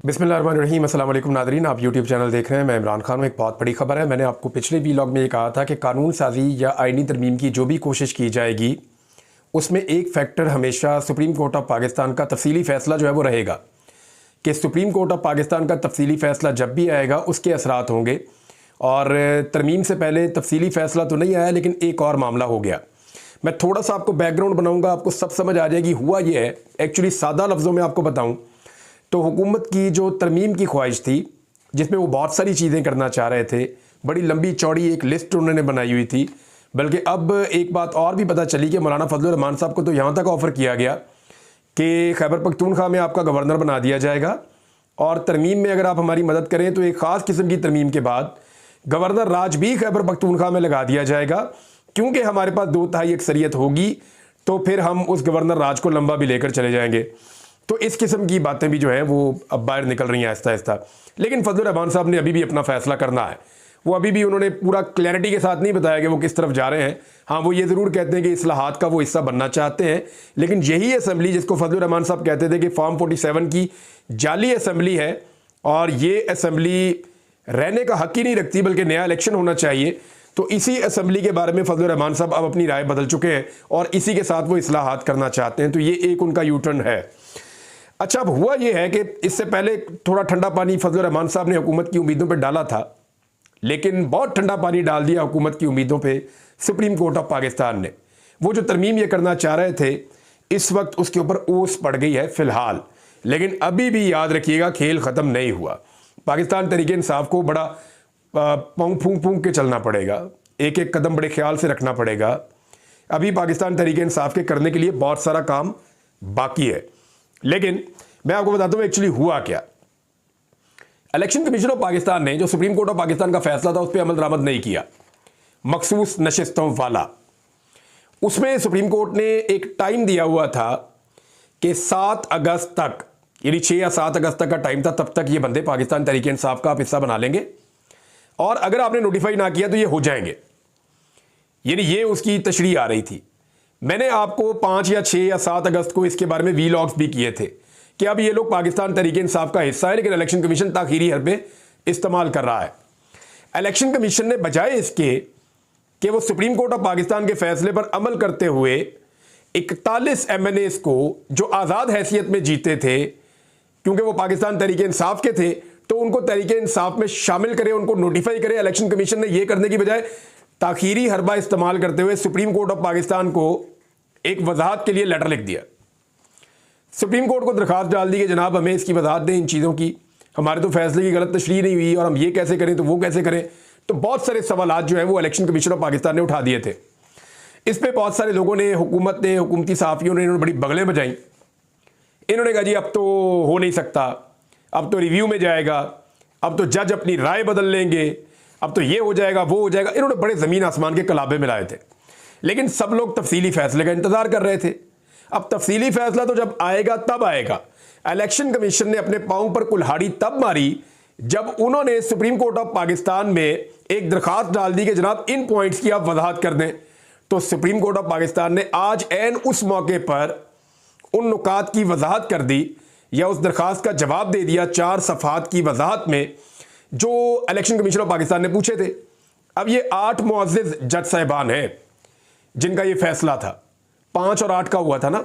बिस्मिल्लाहिर्रहमानिर्रहीम। अस्सलाम वालेकुम नादरीन, आप यूट्यूब चैनल देख रहे हैं। मैं इमरान खान हूँ। एक बहुत बड़ी खबर है। मैंने आपको पिछले वीलॉग में ये कहा था कि कानून साजी या आइनी तरमीम की जो भी कोशिश की जाएगी उसमें एक फैक्टर हमेशा सुप्रीम कोर्ट ऑफ पाकिस्तान का तफसीली फ़ैसला जो है वो रहेगा कि सुप्रीम कोर्ट ऑफ पाकिस्तान का तफसीली फ़ैसला जब भी आएगा उसके असरात होंगे। और तरमीम से पहले तफसीली फ़ैसला तो नहीं आया, लेकिन एक और मामला हो गया। मैं थोड़ा सा आपको बैकग्राउंड बनाऊँगा, आपको सब समझ आ जाएगी। हुआ ये है, एक्चुअली सादा लफ्ज़ों में आपको बताऊँ तो हुकूमत की जो तरमीम की ख्वाहिश थी, जिसमें वो बहुत सारी चीज़ें करना चाह रहे थे, बड़ी लंबी चौड़ी एक लिस्ट उन्होंने बनाई हुई थी। बल्कि अब एक बात और भी पता चली कि मौलाना फजलुर रहमान साहब को तो यहाँ तक ऑफ़र किया गया कि खैबर पख्तूनख्वा में आपका गवर्नर बना दिया जाएगा, और तरमीम में अगर आप हमारी मदद करें तो एक ख़ास किस्म की तरमीम के बाद गवर्नर राज भी खैबर पख्तूनख्वा में लगा दिया जाएगा। क्योंकि हमारे पास 2/3 अक्सरियत होगी तो फिर हम उस गवर्नर राज को लंबा भी लेकर चले जाएंगे। तो इस किस्म की बातें भी जो हैं वो अब बाहर निकल रही हैं आहिस्ता आहिस्ता। लेकिन फजलुर रहमान साहब ने अभी भी अपना फ़ैसला करना है। वो अभी भी उन्होंने पूरा क्लैरिटी के साथ नहीं बताया कि वो किस तरफ जा रहे हैं। हाँ, वो ये ज़रूर कहते हैं कि इस्लाहात का वो हिस्सा बनना चाहते हैं, लेकिन यही असम्बली जिसको फजलुर रहमान साहब कहते थे कि फॉर्म 47 की जाली असम्बली है और ये असम्बली रहने का हक ही नहीं रखती, बल्कि नया इलेक्शन होना चाहिए, तो इसी असम्बली के बारे में फजलुर रहमान साहब अब अपनी राय बदल चुके हैं और इसी के साथ वो इस्लाहात करना चाहते हैं। तो ये एक उनका यू टर्न है। अच्छा, अब हुआ ये है कि इससे पहले थोड़ा ठंडा पानी फजलुर रहमान साहब ने हुकूमत की उम्मीदों पे डाला था, लेकिन बहुत ठंडा पानी डाल दिया हुकूमत की उम्मीदों पे सुप्रीम कोर्ट ऑफ पाकिस्तान ने। वो जो तरमीम ये करना चाह रहे थे, इस वक्त उसके ऊपर ओस पड़ गई है फ़िलहाल। लेकिन अभी भी याद रखिएगा, खेल ख़त्म नहीं हुआ। पाकिस्तान तहरीक इंसाफ को बड़ा पाँव फूंक फूंक के चलना पड़ेगा, एक एक कदम बड़े ख्याल से रखना पड़ेगा। अभी पाकिस्तान तहरीक इंसाफ के करने के लिए बहुत सारा काम बाकी है। लेकिन मैं आपको बताता हूँ एक्चुअली हुआ क्या। इलेक्शन कमीशन ऑफ पाकिस्तान ने जो सुप्रीम कोर्ट ऑफ पाकिस्तान का फैसला था उस पर अमल दरामद नहीं किया, मखसूस नशिस्तों वाला। उसमें सुप्रीम कोर्ट ने एक टाइम दिया हुआ था कि 7 अगस्त तक, यानी 6 या 7 अगस्त तक का टाइम था, तब तक ये बंदे पाकिस्तान तहरीक इंसाफ का आप हिस्सा बना लेंगे, और अगर आपने नोटिफाई ना किया तो ये हो जाएंगे। यानी ये उसकी तशरीह आ रही थी। मैंने आपको 5 या 6 या 7 अगस्त को इसके बारे में वीलॉग्स भी किए थे कि अब ये लोग पाकिस्तान तहरीक इंसाफ का हिस्सा है, लेकिन इलेक्शन कमीशन ताखीरी हरबे इस्तेमाल कर रहा है। इलेक्शन कमीशन ने बजाय इसके कि वो सुप्रीम कोर्ट ऑफ पाकिस्तान के फैसले पर अमल करते हुए 41 MNAs को जो आज़ाद हैसियत में जीते थे, क्योंकि वो पाकिस्तान तहरीक इंसाफ के थे, तो उनको तहरीक इंसाफ में शामिल करे, उनको नोटिफाई करे। इलेक्शन कमीशन ने यह करने की बजाय ताखीरी हरबा इस्तेमाल करते हुए सुप्रीम कोर्ट ऑफ पाकिस्तान को एक वजाहत के लिए लेटर लिख दिया। सुप्रीम कोर्ट को दरखास्त डाल दी कि जनाब हमें इसकी वजाहत दें इन चीज़ों की, हमारे तो फैसले की गलत तशरीह नहीं हुई और हम ये कैसे करें तो वो कैसे करें। तो बहुत सारे सवालात जो है वो इलेक्शन कमीशन ऑफ पाकिस्तान ने उठा दिए थे। इस पर बहुत सारे लोगों ने, हुकूमत ने, हुकूमती सहाफ़ियों ने, इन्होंने बड़ी बगलें बजाई। इन्होंने कहा जी अब तो हो नहीं सकता, अब तो रिव्यू में जाएगा, अब तो जज अपनी राय बदल लेंगे, अब तो ये हो जाएगा वो हो जाएगा। इन्होंने बड़े ज़मीन आसमान के कलाबे मिलाए थे, लेकिन सब लोग तफसीली फ़ैसले का इंतज़ार कर रहे थे। अब तफसीली फ़ैसला तो जब आएगा तब आएगा। इलेक्शन कमीशन ने अपने पाँव पर कुल्हाड़ी तब मारी जब उन्होंने सुप्रीम कोर्ट ऑफ पाकिस्तान में एक दरखास्त डाल दी कि जनाब इन पॉइंट्स की आप वजाहत कर दें। तो सुप्रीम कोर्ट ऑफ पाकिस्तान ने आज ऐन उस मौके पर उन नुकात की वजाहत कर दी, या उस दरखास्त का जवाब दे दिया 4 सफ़हात की वजाहत में जो इलेक्शन कमीशन ऑफ पाकिस्तान ने पूछे थे। अब ये 8 मुअज़्ज़िज़ जज साहिबान हैं जिनका ये फैसला था। 5 और 8 का हुआ था ना,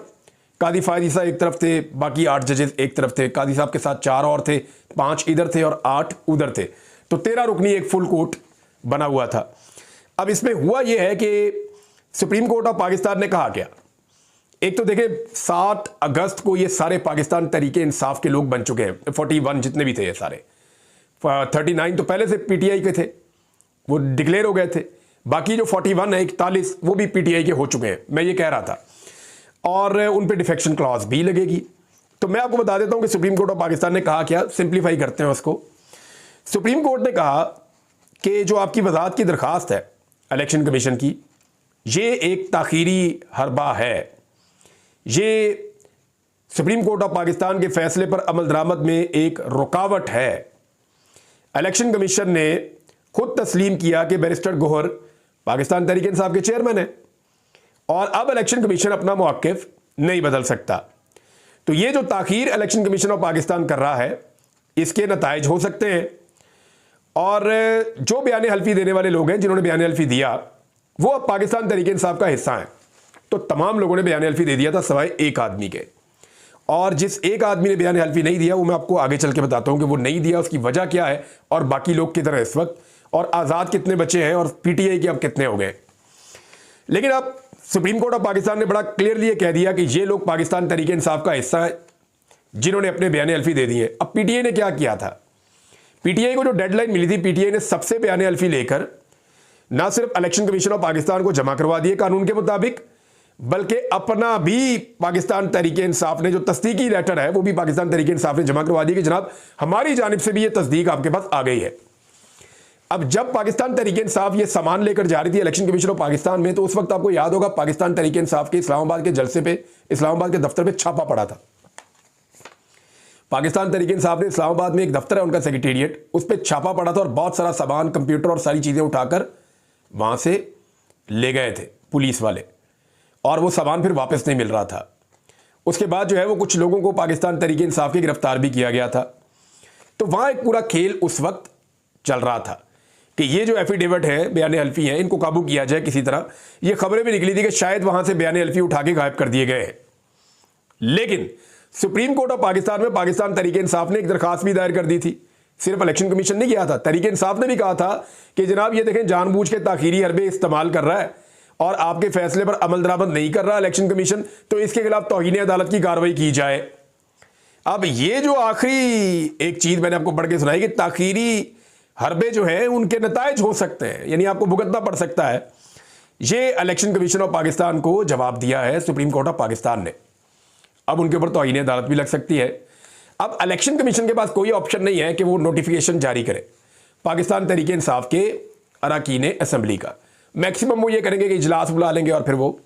कादी फायदी साहब एक तरफ थे, बाकी 8 जजेस एक तरफ थे, कादी साहब के साथ 4 और थे, 5 इधर थे और 8 उधर थे, तो 13 रुकनी एक फुल कोर्ट बना हुआ था। अब इसमें हुआ यह है कि सुप्रीम कोर्ट ऑफ पाकिस्तान ने कहा क्या, एक तो देखें 7 अगस्त को ये सारे पाकिस्तान तहरीक इंसाफ के लोग बन चुके हैं, 41 जितने भी थे ये सारे। 39 तो पहले से पीटीआई के थे, वो डिक्लेयर हो गए थे। बाकी जो 41 है, 41, वो भी पीटीआई के हो चुके हैं, मैं ये कह रहा था, और उन पे डिफेक्शन क्लॉज भी लगेगी। तो मैं आपको बता देता हूं कि सुप्रीम कोर्ट ऑफ पाकिस्तान ने कहा क्या, सिंप्लीफाई करते हैं उसको। सुप्रीम कोर्ट ने कहा कि जो आपकी वजाहत की दरखास्त है इलेक्शन कमीशन की, ये एक ताखीरी हरबा है, ये सुप्रीम कोर्ट ऑफ पाकिस्तान के फैसले पर अमल दरामद में एक रुकावट है। इलेक्शन कमीशन ने खुद तस्लीम किया कि बैरिस्टर गोहर पाकिस्तान तहरीक इंसाफ के चेयरमैन है, और अब इलेक्शन कमीशन अपना मौक़िफ़ नहीं बदल सकता। तो ये जो ताख़ीर इलेक्शन कमीशन ऑफ पाकिस्तान कर रहा है, इसके नताइज हो सकते हैं। और जो बयान हल्फी देने वाले लोग हैं जिन्होंने बयान हल्फी दिया वो अब पाकिस्तान तहरीक इंसाफ का हिस्सा हैं। तो तमाम लोगों ने बयान हल्फी दे दिया था सिवाय एक आदमी के। और जिस एक आदमी ने बयान हल्फी नहीं दिया वो मैं आपको आगे चल के बताता हूं कि वो नहीं दिया, उसकी वजह क्या है और बाकी लोग किधर है इस वक्त, और आज़ाद कितने बचे हैं और पीटीआई के अब कितने हो गए। लेकिन अब सुप्रीम कोर्ट ऑफ पाकिस्तान ने बड़ा क्लियरली ये कह दिया कि ये लोग पाकिस्तान तहरीक इंसाफ का हिस्सा है जिन्होंने अपने बयान हल्फी दे दिए। अब पीटीआई ने क्या किया था, पीटीआई को जो डेडलाइन मिली थी, पीटीआई ने सबसे बयान हल्फी लेकर ना सिर्फ इलेक्शन कमीशन ऑफ पाकिस्तान को जमा करवा दिए कानून के मुताबिक, बल्कि अपना भी पाकिस्तान तहरीक इंसाफ ने जो तस्दीकी लेटर है वो भी पाकिस्तान तहरीक इंसाफ ने जमा करवा दिया कि जनाब हमारी जानिब से भी ये तस्दीक आपके पास आ गई है। अब जब पाकिस्तान तहरीक इंसाफ ये सामान लेकर जा रही थी इलेक्शन कमीशन ऑफ पाकिस्तान में, तो उस वक्त आपको याद होगा पाकिस्तान तहरीक इंसाफ के इस्लामाबाद के जलसे पे, इस्लामाबाद के दफ्तर पे छापा पड़ा था। पाकिस्तान तहरीक इंसाफ ने इस्लामाबाद में एक दफ्तर है उनका सेक्रेटेरिएट, उस पर छापा पड़ा था और बहुत सारा सामान, कंप्यूटर और सारी चीज़ें उठाकर वहाँ से ले गए थे पुलिस वाले, और वो सामान फिर वापस नहीं मिल रहा था। उसके बाद जो है वो कुछ लोगों को पाकिस्तान तहरीक इंसाफ के गिरफ्तार भी किया गया था। तो वहाँ एक पूरा खेल उस वक्त चल रहा था कि ये जो एफिडेविट है, बयान हल्फी हैं, इनको काबू किया जाए किसी तरह। ये खबरें भी निकली थी कि शायद वहाँ से बयान हल्फी उठा के गायब कर दिए गए हैं। लेकिन सुप्रीम कोर्ट ऑफ पाकिस्तान में पाकिस्तान तहरीक इंसाफ ने एक दरखास्त भी दायर कर दी थी। सिर्फ इलेक्शन कमीशन ने किया था, तहरीक इंसाफ ने भी कहा था कि जनाब ये देखें जानबूझ के ताखीरी हरबे इस्तेमाल कर रहा है और आपके फैसले पर अमल दरामद नहीं कर रहा इलेक्शन कमीशन, तो इसके खिलाफ तौहीन अदालत की कार्रवाई की जाए। अब ये जो आखिरी एक चीज मैंने आपको पढ़ के सुनाई कि ताखीरी हरबे जो है उनके नताइज हो सकते हैं, यानी आपको भुगतना पड़ सकता है। ये इलेक्शन कमीशन ऑफ पाकिस्तान को जवाब दिया है सुप्रीम कोर्ट ऑफ पाकिस्तान ने। अब उनके ऊपर तौहीन अदालत भी लग सकती है। अब इलेक्शन कमीशन के पास कोई ऑप्शन नहीं है कि वो नोटिफिकेशन जारी करे पाकिस्तान तहरीक इंसाफ के अरकान असेंबली का। मैक्सिमम वो ये करेंगे कि इजलास बुला लेंगे और फिर वो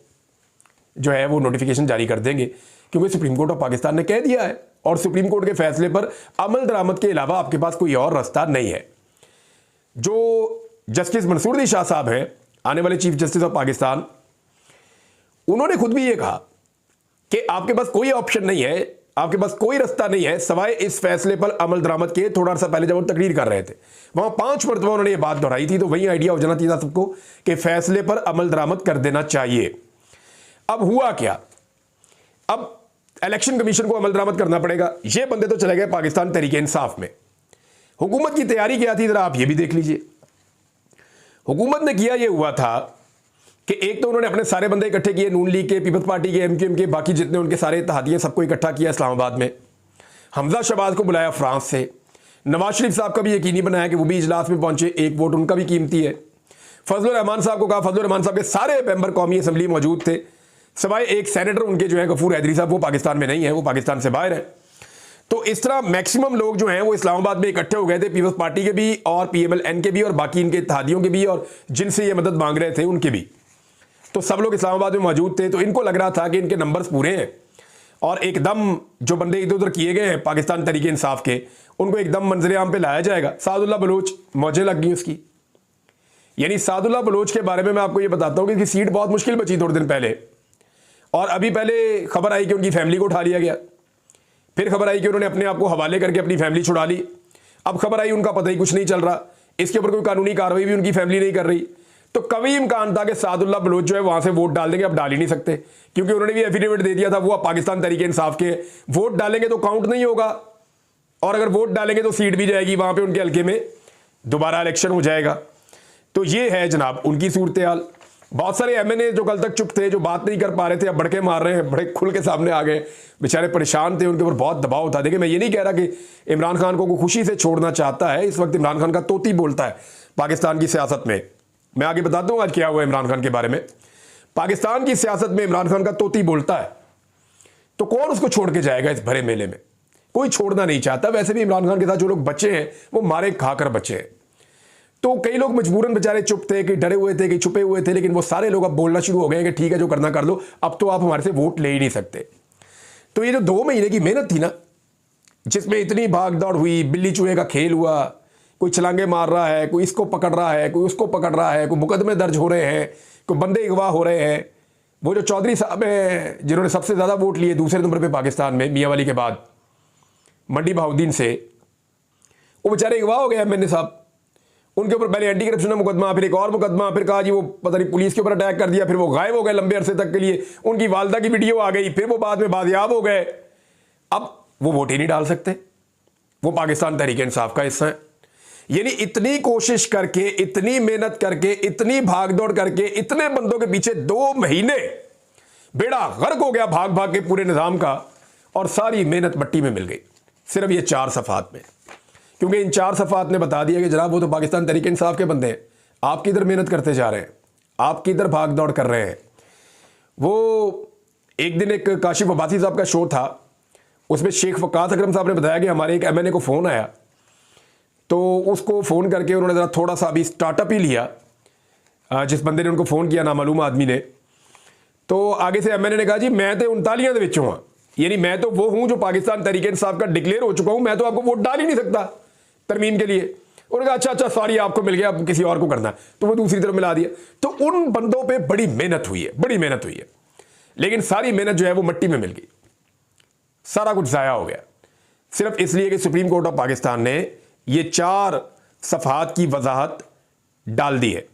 जो है वो नोटिफिकेशन जारी कर देंगे, क्योंकि सुप्रीम कोर्ट ऑफ पाकिस्तान ने कह दिया है और सुप्रीम कोर्ट के फैसले पर अमल दरामद के अलावा आपके पास कोई और रास्ता नहीं है। जो जस्टिस मंसूर अली शाह साहब हैं, आने वाले चीफ जस्टिस ऑफ पाकिस्तान, उन्होंने खुद भी ये कहा कि आपके पास कोई ऑप्शन नहीं है, आपके पास कोई रास्ता नहीं है सवाए इस फैसले पर अमल दरामद के। थोड़ा सा पहले जब वो तकरीर कर रहे थे वहां 5 मरतबा उन्होंने ये बात दोहराई थी, तो वही आइडिया हो जाना चाहिए सबको कि फैसले पर अमल दरामद कर देना चाहिए। अब हुआ क्या, अब इलेक्शन कमीशन को अमल दरामद करना पड़ेगा। ये बंदे तो चले गए पाकिस्तान तहरीक इंसाफ में। हुकूमत की तैयारी क्या थी जरा आप ये भी देख लीजिए। हुकूमत ने किया ये हुआ था कि एक तो उन्होंने अपने सारे बंदे इकट्ठे किए, नून लीग के, पीपल्स पार्टी के, एमक्यूएम के, बाकी जितने उनके सारे इत्तेहादिए सबको इकट्ठा किया इस्लामाबाद में। हमजा शहबाज को बुलाया फ्रांस से। नवाज शरीफ साहब का भी यकीनी बनाया कि वो भी इजलास में पहुंचे, एक वोट उनका भी कीमती है। फजलुर रहमान साहब को कहा, फजलुर रहमान साहब के सारे मेंबर कौमी असम्बली मौजूद थे सिवाय एक सेनेटर उनके जो है गफूर हैदरी साहब, वो पाकिस्तान में नहीं है, वो पाकिस्तान से बाहर है। तो इस तरह मैक्सिमम लोग जो हैं वो इस्लामाबाद में इकट्ठे हो गए थे, पीपल्स पार्टी के भी और PMLN के भी और बाकी इनके इत्तेहादियों के भी और जिनसे ये मदद मांग रहे थे उनके भी। तो सब लोग इस्लामाबाद में मौजूद थे। तो इनको लग रहा था कि इनके नंबर्स पूरे हैं और एकदम जो बंदे इधर उधर किए गए हैं पाकिस्तान तहरीक इंसाफ के, उनको एकदम मंजर आम पे लाया जाएगा। सादुल्लाह बलोच मौजें लग गई उसकी। यानी सादुल्लाह बलोच के बारे में मैं आपको ये बताता हूँ कि सीट बहुत मुश्किल बची थोड़े दिन पहले, और अभी पहले खबर आई कि उनकी फैमिली को उठा लिया गया, फिर खबर आई कि उन्होंने अपने आप को हवाले करके अपनी फैमिली छुड़ा ली, अब खबर आई उनका पता ही कुछ नहीं चल रहा, इसके ऊपर कोई कानूनी कार्रवाई भी उनकी फैमिली नहीं कर रही। तो कभी इम्कान था कि सादुल्लाह बलोच जो है वहां से वोट डाल देंगे, अब डाल ही नहीं सकते क्योंकि उन्होंने भी एफिडेविट दे दिया था वो पाकिस्तान तहरीक इंसाफ के। वोट डालेंगे तो काउंट नहीं होगा, और अगर वोट डालेंगे तो सीट भी जाएगी, वहां पे उनके हल्के में दोबारा इलेक्शन हो जाएगा। तो ये है जनाब उनकी सूरत हाल। बहुत सारे MNA जो कल तक चुप थे, जो बात नहीं कर पा रहे थे, अब बड़के मार रहे हैं, बड़े खुल के सामने आ गए। बेचारे परेशान थे, उनके ऊपर बहुत दबाव था। देखिए मैं ये नहीं कह रहा कि इमरान खान को खुशी से छोड़ना चाहता है, इस वक्त इमरान खान का तोती बोलता है पाकिस्तान की सियासत में। मैं आगे बताता हूं आज क्या हुआ इमरान खान के बारे में। पाकिस्तान की सियासत में इमरान खान का तोती बोलता है, तो कौन उसको छोड़ के जाएगा इस भरे मेले में? कोई छोड़ना नहीं चाहता। वैसे भी इमरान खान के साथ जो लोग बच्चे हैं वो मारे खाकर बच्चे हैं। तो कई लोग मजबूरन बेचारे चुप थे, कि डरे हुए थे, कि छुपे हुए थे, लेकिन वो सारे लोग अब बोलना शुरू हो गए कि ठीक है जो करना कर लो, अब तो आप हमारे से वोट ले ही नहीं सकते। तो ये जो 2 महीने की मेहनत थी ना, जिसमें इतनी भाग दौड़ हुई, बिल्ली चूहे का खेल हुआ, कोई छलांगे मार रहा है, कोई इसको पकड़ रहा है, कोई उसको पकड़ रहा है, कोई मुकदमे दर्ज हो रहे हैं, कोई बंदे अगवा हो रहे हैं। वो जो चौधरी साहब हैं जिन्होंने सबसे ज़्यादा वोट लिए दूसरे नंबर पे पाकिस्तान में मियाँ वाली के बाद, मंडी बहाउद्दीन से, वो बेचारे अगवा हो गए एमएनए साहब, उनके ऊपर पहले एंटी करप्शन का मुकदमा, फिर एक और मुकदमा, फिर कहा जी वो पता नहीं पुलिस के ऊपर अटैक कर दिया, फिर वो गायब हो गए लंबे अरसे तक के लिए, उनकी वालदा की वीडियो आ गई, फिर वो बाद में बाजियाब हो गए। अब वो वोट ही नहीं डाल सकते, वो पाकिस्तान तहरीक इंसाफ का हिस्सा है। यानी इतनी कोशिश करके, इतनी मेहनत करके, इतनी भागदौड़ करके, इतने बंदों के पीछे 2 महीने बेड़ा गर्क हो गया भाग भाग के पूरे निज़ाम का, और सारी मेहनत मट्टी में मिल गई सिर्फ ये 4 सफ़ात में। क्योंकि इन 4 सफ़ात ने बता दिया कि जनाब वो तो पाकिस्तान तहरीक इंसाफ के बंदे हैं, आप किधर मेहनत करते जा रहे हैं, आप किधर भाग दौड़ कर रहे हैं। वो एक दिन एक काशिफ अब्बासी साहब का शो था, उसमें शेख वकास अकरम साहब ने बताया कि हमारे एक एमएनए को फ़ोन आया, तो उसको फ़ोन करके उन्होंने ज़रा थोड़ा सा अभी स्टार्टअप ही लिया, जिस बंदे ने उनको फ़ोन किया नामालूम आदमी ने। तो आगे से एमएनए ने कहा जी मैं तो 39 ਦੇ ਵਿੱਚੋਂ हाँ, यानी मैं तो वो हूँ जो पाकिस्तान तहरीक इंसाफ का डिक्लेयर हो चुका हूँ, मैं तो आपको वोट डाल ही नहीं सकता तरमीम के लिए। उन्होंने कहा अच्छा अच्छा सॉरी आपको मिल गया, अब किसी और को करना है, तो वो दूसरी तरफ मिला दिया। तो उन बंदों पे बड़ी मेहनत हुई है, बड़ी मेहनत हुई है, लेकिन सारी मेहनत जो है वो मिट्टी में मिल गई, सारा कुछ ज़ाया हो गया, सिर्फ इसलिए कि सुप्रीम कोर्ट ऑफ पाकिस्तान ने ये 4 सफ़हात की वजाहत डाल दी है।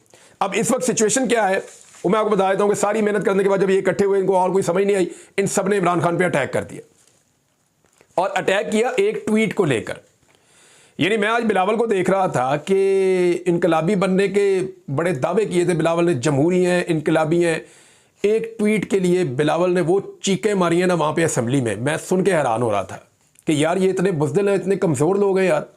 अब इस वक्त सिचुएशन क्या है वो मैं आपको बता देता हूँ कि सारी मेहनत करने के बाद जब ये इकट्ठे हुए, इनको और कोई समझ नहीं आई, इन सब ने इमरान खान पे अटैक कर दिया, और अटैक किया एक ट्वीट को लेकर। यानी मैं आज बिलावल को देख रहा था कि इनकलाबी बनने के बड़े दावे किए थे बिलावल ने, जमहूरी हैं, इनकलाबी हैं। एक ट्वीट के लिए बिलावल ने वो चीखें मारी हैं ना वहाँ पे असेंबली में, मैं सुन के हैरान हो रहा था कि यार ये इतने बुज़दिल हैं, इतने कमज़ोर लोग हैं यार,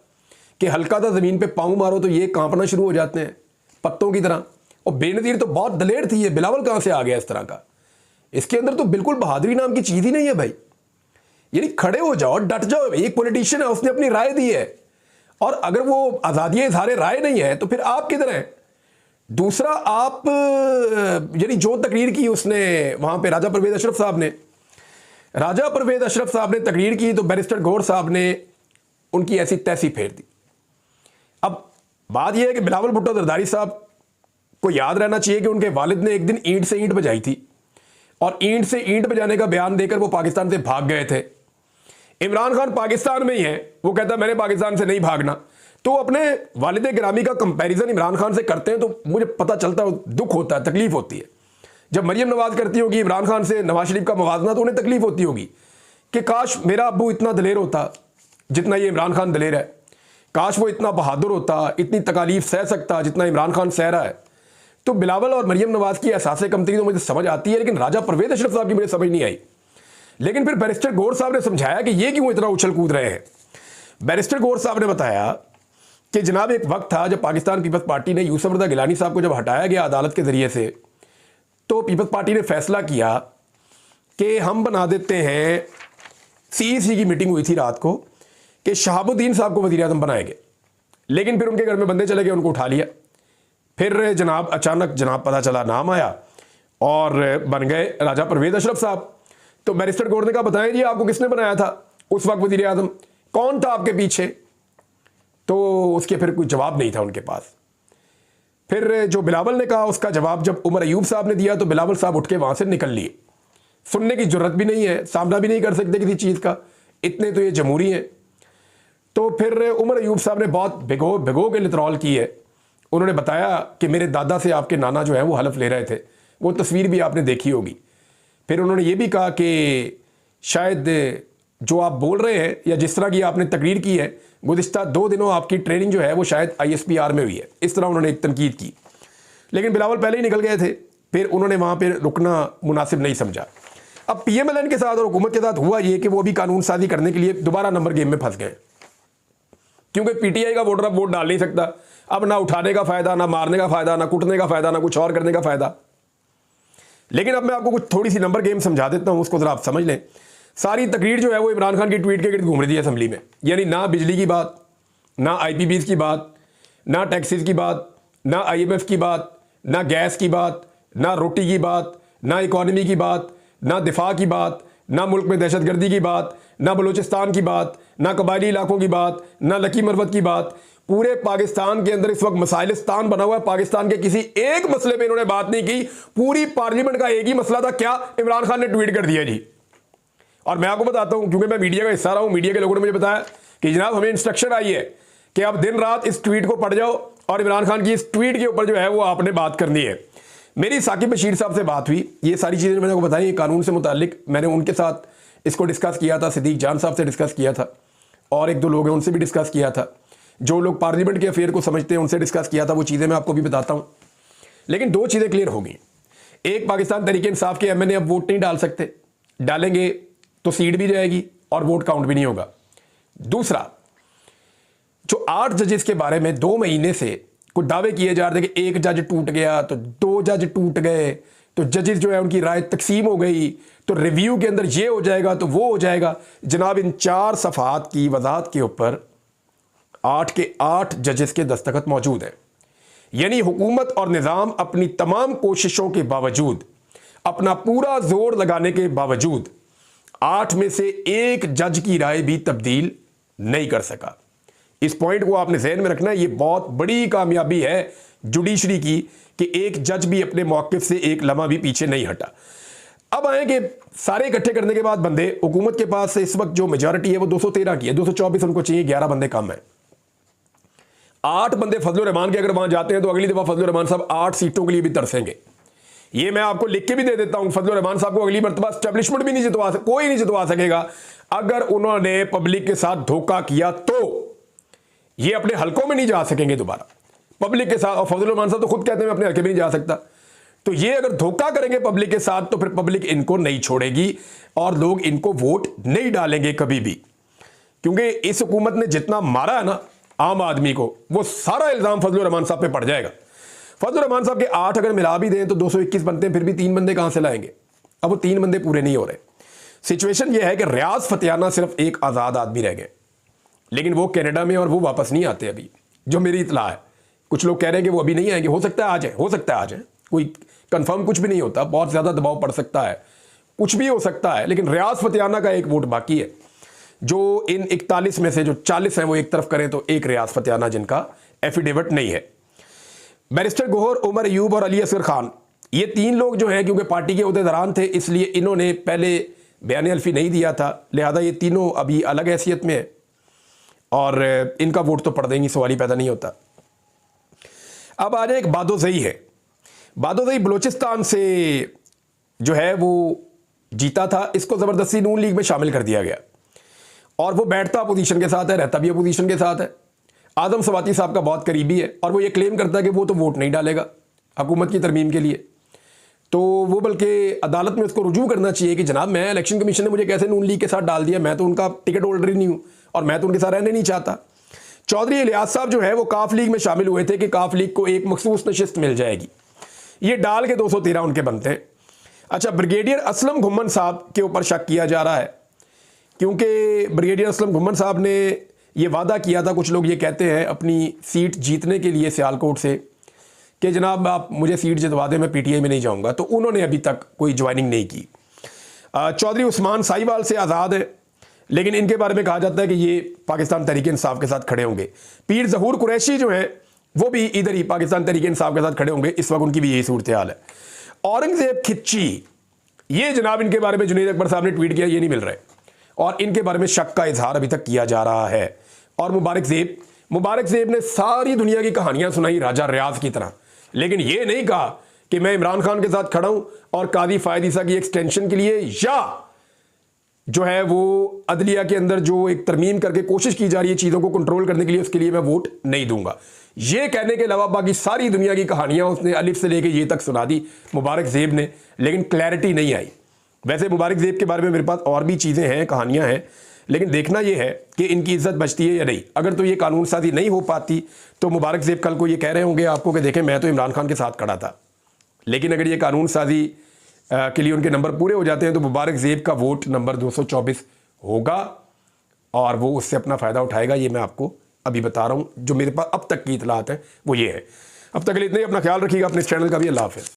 कि हल्का सा ज़मीन पे पाँव मारो तो ये कांपना शुरू हो जाते हैं पत्तों की तरह। और बेनज़ीर तो बहुत दलेर थी, ये बिलावल कहाँ से आ गया इस तरह का, इसके अंदर तो बिल्कुल बहादुरी नाम की चीज़ ही नहीं है भाई। यानी खड़े हो जाओ, डट जाओ, एक पॉलिटिशियन है, उसने अपनी राय दी है, और अगर वो आज़ादी इज़हार राय नहीं है तो फिर आप किधर हैं। दूसरा, आप यानी जो तकरीर की उसने वहाँ पे राजा परवेज़ अशरफ साहब ने तकरीर की, तो बैरिस्टर गौर साहब ने उनकी ऐसी तैसी फेर दी। अब बात यह है कि बिलावल भुट्टो जरदारी साहब को याद रहना चाहिए कि उनके वालिद ने एक दिन ईंट से ईंट बजाई थी, और ईंट से ईंट बजाने का बयान देकर वो पाकिस्तान से भाग गए थे। इमरान खान पाकिस्तान में ही है, वो कहता मैंने पाकिस्तान से नहीं भागना। तो अपने वालिद गिरामी का कंपैरिजन इमरान खान से करते हैं, तो मुझे पता चलता है, दुख होता है, तकलीफ होती है। जब मरियम नवाज करती होगी इमरान खान से नवाज शरीफ का मुवाजना, तो उन्हें तकलीफ होती होगी कि काश मेरा अब्बू इतना दलेर होता जितना ये इमरान खान दलेर है, काश वो इतना बहादुर होता, इतनी तकालीफ सह सकता जितना इमरान खान सह रहा है। तो बिलावल और मरियम नवाज की एहसास कमतरी तो मुझे समझ आती है, लेकिन राजा परवेज़ अशरफ साहब की मुझे समझ नहीं आई। लेकिन फिर बैरिस्टर गौर साहब ने समझाया कि ये क्यों इतना उछल कूद रहे हैं। बैरिस्टर गौर साहब ने बताया कि जनाब एक वक्त था जब पाकिस्तान पीपल्स पार्टी ने यूसुफ रज़ा गिलानी साहब को जब हटाया गया अदालत के ज़रिए से, तो पीपल्स पार्टी ने फैसला किया कि हम बना देते हैं, CEC की मीटिंग हुई थी रात को, कि शहाबुद्दीन साहब को वज़ीर आज़म बनाएंगे। लेकिन फिर उनके घर में बंदे चले गए, उनको उठा लिया। फिर जनाब अचानक जनाब पता चला नाम आया और बन गए राजा परवेज़ अशरफ साहब। तो बैरिस्टर गौर ने कहा बताएं जी आपको किसने बनाया था उस वक्त वज़ीर आज़म, कौन था आपके पीछे? तो उसके फिर कोई जवाब नहीं था उनके पास। फिर जो बिलावल ने कहा उसका जवाब जब उमर अयूब साहब ने दिया, तो बिलावल साहब उठ के वहाँ से निकल लिए। सुनने की जरूरत भी नहीं है, सामना भी नहीं कर सकते किसी चीज़ का, इतने तो ये जमहूरी हैं। तो फिर उमर अयूब साहब ने बहुत भिगो के लितरॉल की है। उन्होंने बताया कि मेरे दादा से आपके नाना जो है वो हलफ ले रहे थे, वो तस्वीर भी आपने देखी होगी। फिर उन्होंने ये भी कहा कि शायद जो आप बोल रहे हैं या जिस तरह की आपने तकरीर की है, गुज़िश्ता 2 दिनों आपकी ट्रेनिंग जो है वो शायद ISPR में हुई है, इस तरह उन्होंने एक तनकीद की। लेकिन बिलावल पहले ही निकल गए थे, फिर उन्होंने वहाँ पर रुकना मुनासिब नहीं समझा। अब PMLN के साथ और हुकूमत के साथ हुआ ये कि वो भी कानून साजी करने के लिए दोबारा नंबर गेम में फंस गए, क्योंकि PTI का वोटर अब वोट डाल नहीं सकता। अब ना उठाने का फ़ायदा, ना मारने का फ़ायदा, ना कुटने का फ़ायदा, ना कुछ और करने का फ़ायदा। लेकिन अब मैं आपको कुछ थोड़ी सी नंबर गेम समझा देता हूँ, उसको ज़रा आप समझ लें। सारी तकरीर जो है वो इमरान खान की ट्वीट के गिर्द घूम रही थी असेंबली में। यानी ना बिजली की बात, ना IPBs की बात, ना टैक्सेस की बात, ना IMF की बात, ना गैस की बात, ना रोटी की बात, ना इकॉनमी की बात, ना दिफा की बात, ना मुल्क में दहशतगर्दी की बात, ना बलूचिस्तान की बात, ना कबायली इलाकों की बात, ना लकी मरवत की बात। पूरे पाकिस्तान के अंदर इस वक्त मसाइलिस्तान बना हुआ है, पाकिस्तान के किसी एक मसले पे इन्होंने बात नहीं की। पूरी पार्लियामेंट का एक ही मसला था, क्या? इमरान खान ने ट्वीट कर दिया जी। और मैं आपको बताता हूं, क्योंकि मैं मीडिया का हिस्सा रहा हूं, मीडिया के लोगों ने मुझे बताया कि जनाब हमें इंस्ट्रक्शन आई है कि आप दिन रात इस ट्वीट को पढ़ जाओ और इमरान खान की इस ट्वीट के ऊपर जो है वो आपने बात करनी है। मेरी साकिब बशीर साहब से बात हुई, ये सारी चीज़ें मैंने आपको बताई कानून से मुतालिक। मैंने उनके साथ इसको डिस्कस किया था, सिद्दीक जान साहब से डिस्कस किया था और एक दो लोग हैं उनसे भी डिस्कस किया था। जो लोग पार्लियामेंट के अफेयर को समझते हैं उनसे डिस्कस किया था। वो चीज़ें मैं आपको भी बताता हूँ। लेकिन दो चीज़ें क्लियर हो गई। एक, पाकिस्तान तहरीक इंसाफ के एमएनए अब वोट नहीं डाल सकते, डालेंगे तो सीट भी जाएगी और वोट काउंट भी नहीं होगा। दूसरा, जो 8 जजेस के बारे में 2 महीने से कुछ दावे किए जा रहे थे कि एक जज टूट गया तो 2 जज टूट गए, तो जजेस जो है उनकी राय तकसीम हो गई, तो रिव्यू के अंदर ये हो जाएगा तो वो हो जाएगा। जनाब, इन 4 सफ़हात की वजाहत के ऊपर 8 के 8 जजेस के दस्तखत मौजूद हैं। यानी हुकूमत और निज़ाम अपनी तमाम कोशिशों के बावजूद, अपना पूरा जोर लगाने के बावजूद 8 में से एक जज की राय भी तब्दील नहीं कर सका। इस पॉइंट को आपने ज़हन में रखना है। ये बहुत बड़ी कामयाबी है जुडिशरी की कि एक जज भी अपने मौक़िफ़ से एक लम्हा भी पीछे नहीं हटा। अब आए कि सारे इकट्ठे करने के बाद बंदे, हुकूमत के पास इस वक्त जो मेजॉरिटी है वो 213 की है, 224 उनको चाहिए, 11 बंदे कम है। 8 बंदे फजलुर रहमान के अगर वहां जाते हैं तो अगली दफा फजलुर रहमान साहब 8 सीटों के लिए भी तरसेंगे। ये मैं आपको लिख के भी दे देता हूं। फजलुर रहमान साहब को अगली मरतबा एस्टेब्लिशमेंट भी नहीं जितवा सके, कोई नहीं जितवा सकेगा अगर उन्होंने पब्लिक के साथ धोखा किया तो ये अपने हलकों में नहीं जा सकेंगे दोबारा पब्लिक के साथ। और फजलुर रहमान साहब तो खुद कहते हैं मैं अपने हल्के में नहीं जा सकता। तो ये अगर धोखा करेंगे पब्लिक के साथ तो फिर पब्लिक इनको नहीं छोड़ेगी और लोग इनको वोट नहीं डालेंगे कभी भी, क्योंकि इस हुकूमत ने जितना मारा है ना आम आदमी को, वो सारा इल्जाम फजलुर रहमान साहब पे पड़ जाएगा। फजलुर रहमान साहब के 8 अगर मिला भी दें तो 221 बनते हैं, फिर भी 3 बंदे कहां से लाएंगे? अब वो 3 बंदे पूरे नहीं हो रहे। सिचुएशन ये है कि रियाज फतेहाना सिर्फ एक आज़ाद आदमी रह गए, लेकिन वो कनाडा में और वो वापस नहीं आते अभी, जो मेरी इतला है। कुछ लोग कह रहे हैं कि वो अभी नहीं आएंगे, हो सकता है आ जाए, हो सकता है आ जाए, कोई कंफर्म कुछ भी नहीं होता, बहुत ज़्यादा दबाव पड़ सकता है, कुछ भी हो सकता है। लेकिन रियाज फतेहाना का एक वोट बाकी है। जो इन 41 में से जो 40 हैं वो एक तरफ करें तो एक रियाज फतेहाना जिनका एफिडेविट नहीं है। बैरिस्टर गोहर, उमर अयूब और अली असगर खान, ये 3 लोग जो हैं क्योंकि पार्टी के उहदेदारान थे इसलिए इन्होंने पहले बयान अल्फी नहीं दिया था, लिहाजा ये तीनों अभी अलग हैसियत में है और इनका वोट तो पड़ देंगी, सवाल ही पैदा नहीं होता। अब आ जाए एक बादोज़ई है। बादोज़ई बलोचिस्तान से जो है वो जीता था, इसको ज़बरदस्ती नून लीग में शामिल कर दिया गया और वो बैठता अपोजिशन के साथ है, रहता भी अपोजिशन के साथ है। आदम सवाती साहब का बहुत करीबी है और वो ये क्लेम करता है कि वो तो वोट नहीं डालेगा हुकूमत की तरमीम के लिए। तो वो बल्कि अदालत में उसको रुजू करना चाहिए कि जनाब मैं इलेक्शन कमीशन ने मुझे कैसे नून लीग के साथ डाल दिया, मैं तो उनका टिकट होल्डर ही नहीं हूँ और मैं तो उनके साथ रहने नहीं चाहता। चौधरी इलियास साहब जो है वो काफ लीग में शामिल हुए थे कि काफ लीग को एक मखसूस नशिस्त मिल जाएगी, ये डाल के 213 उनके बनते हैं। अच्छा, ब्रिगेडियर असलम घुम्मन साहब के ऊपर शक किया जा रहा है क्योंकि ब्रिगेडियर असलम घुम्मन साहब ने ये वादा किया था, कुछ लोग ये कहते हैं अपनी सीट जीतने के लिए सियालकोट से, कि जनाब आप मुझे सीट जितवा दें, मैं पीटीआई में नहीं जाऊंगा। तो उन्होंने अभी तक कोई ज्वाइनिंग नहीं की। चौधरी उस्मान साहिवाल से आज़ाद है, लेकिन इनके बारे में कहा जाता है कि ये पाकिस्तान तहरीक इंसाफ के साथ खड़े होंगे। पीर ज़हूर कुरैशी जो है वो भी इधर ही पाकिस्तान तहरीक इंसाफ के साथ खड़े होंगे, इस वक्त उनकी भी यही सूरत हाल है। औरंगजेब खिच्ची, ये जनाब इनके बारे में जुनैद अकबर साहब ने ट्वीट किया, ये नहीं मिल रहे और इनके बारे में शक का इजहार अभी तक किया जा रहा है। और मुबारक ज़ेब ने सारी दुनिया की कहानियां सुनाई राजा रियाज की तरह, लेकिन ये नहीं कहा कि मैं इमरान खान के साथ खड़ा हूं और कादी फायद ईसा की एक्सटेंशन के लिए या जो है वो अदलिया के अंदर जो एक तरमीम करके कोशिश की जा रही है चीज़ों को कंट्रोल करने के लिए, उसके लिए मैं वोट नहीं दूंगा। ये कहने के अलावा बाकी सारी दुनिया की कहानियां उसने अलिफ से लेके ये तक सुना दी मुबारक ज़ेब ने, लेकिन क्लैरिटी नहीं आई। वैसे मुबारक ज़ेब के बारे में मेरे पास और भी चीज़ें हैं, कहानियां हैं, लेकिन देखना यह है कि इनकी इज्जत बचती है या नहीं। अगर तो ये कानून साजी नहीं हो पाती तो मुबारक ज़ेब कल को ये कह रहे होंगे आपको कि देखें मैं तो इमरान खान के साथ खड़ा था। लेकिन अगर ये कानून साजी के लिए उनके नंबर पूरे हो जाते हैं तो मुबारक ज़ेब का वोट नंबर 224 होगा और वो उससे अपना फ़ायदा उठाएगा। ये मैं आपको अभी बता रहा हूँ, जो मेरे पास अब तक की इतलात है वो ये है। अब तक के लिए इतने ही, अपना ख्याल रखिएगा, अपने इस चैनल का भी। अल्लाह हाफ़िज़।